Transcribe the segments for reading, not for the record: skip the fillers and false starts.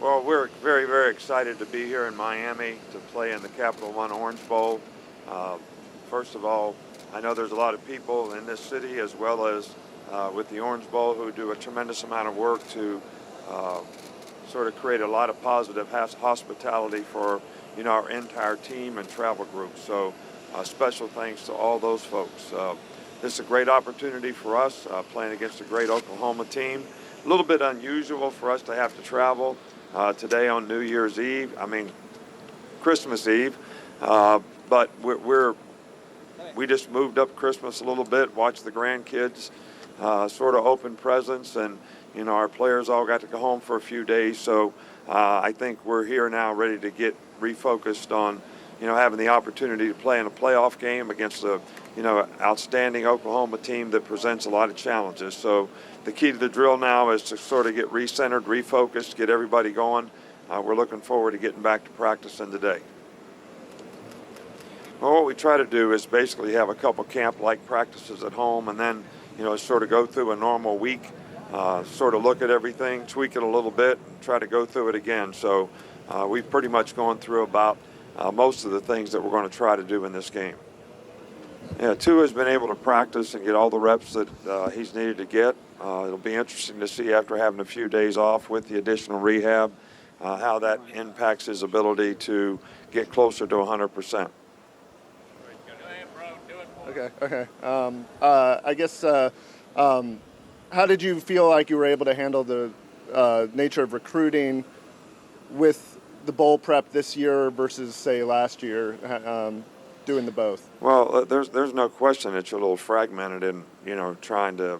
Well, we're very, very excited to be here in Miami to play in the Capital One Orange Bowl. Uh, First of all, I know there's a lot of people in this city as well as with the Orange Bowl who do a tremendous amount of work to uh, sort of create a lot of positive hospitality for our entire team and travel group. So special thanks to all those folks. This is a great opportunity for us playing against a great Oklahoma team. A little bit unusual for us to have to travel today on New Year's Eve. I mean, Christmas Eve. But we just moved up Christmas a little bit, watched the grandkids sort of open presents, and our players all got to go home for a few days. So I think we're here now ready to get refocused on having the opportunity to play in a playoff game against a outstanding Oklahoma team that presents a lot of challenges. So the key to the drill now is to sort of get recentered, refocused, get everybody going. We're looking forward to getting back to practicing today. Well, what we try to do is basically have a couple camp-like practices at home, and then sort of go through a normal week, sort of look at everything, tweak it a little bit, and try to go through it again. So we've pretty much gone through about most of the things that we're going to try to do in this game. Yeah, Tua has been able to practice and get all the reps that he's needed to get. It'll be interesting to see after having a few days off with the additional rehab how that impacts his ability to get closer to 100%. Okay. I guess, how did you feel like you were able to handle the nature of recruiting with the bowl prep this year versus, say, last year, doing the both? Well, there's no question that you're a little fragmented in, trying to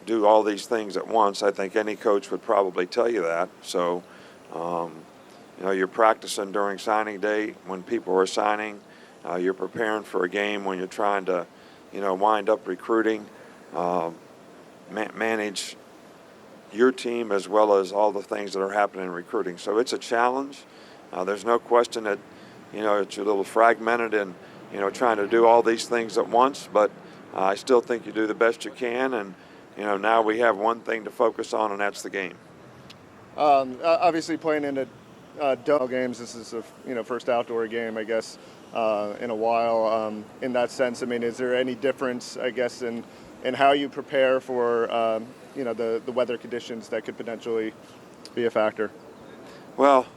do all these things at once. I think any coach would probably tell you that. So, you're practicing during signing day when people are signing. You're preparing for a game when you're trying to, wind up recruiting, manage your team as well as all the things that are happening in recruiting. So it's a challenge. There's no question that, it's a little fragmented and, trying to do all these things at once, but I still think you do the best you can. And, now we have one thing to focus on, and that's the game. Obviously playing in a dome games, this is the first outdoor game, I guess, in a while. In that sense, I mean, is there any difference, I guess, in how you prepare for, the weather conditions that could potentially be a factor? Well,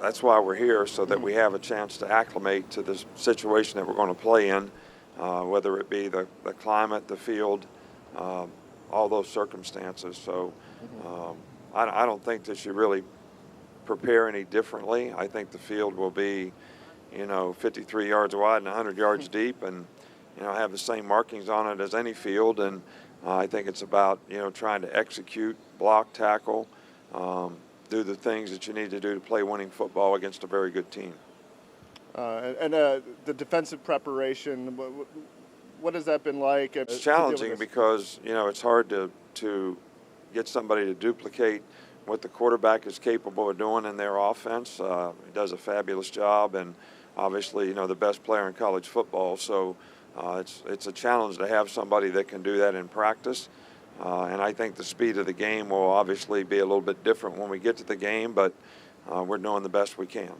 that's why we're here, so that we have a chance to acclimate to the situation that we're going to play in, whether it be the climate, the field, all those circumstances. So I don't think that you really prepare any differently. I think the field will be 53 yards wide and 100 yards deep, and have the same markings on it as any field. And I think it's about trying to execute, block, tackle, do the things that you need to do to play winning football against a very good team. And the defensive preparation, what has that been like? It's challenging because it's hard to get somebody to duplicate what the quarterback is capable of doing in their offense. He does a fabulous job, and obviously, the best player in college football. So it's a challenge to have somebody that can do that in practice. And I think the speed of the game will obviously be a little bit different when we get to the game, but we're doing the best we can.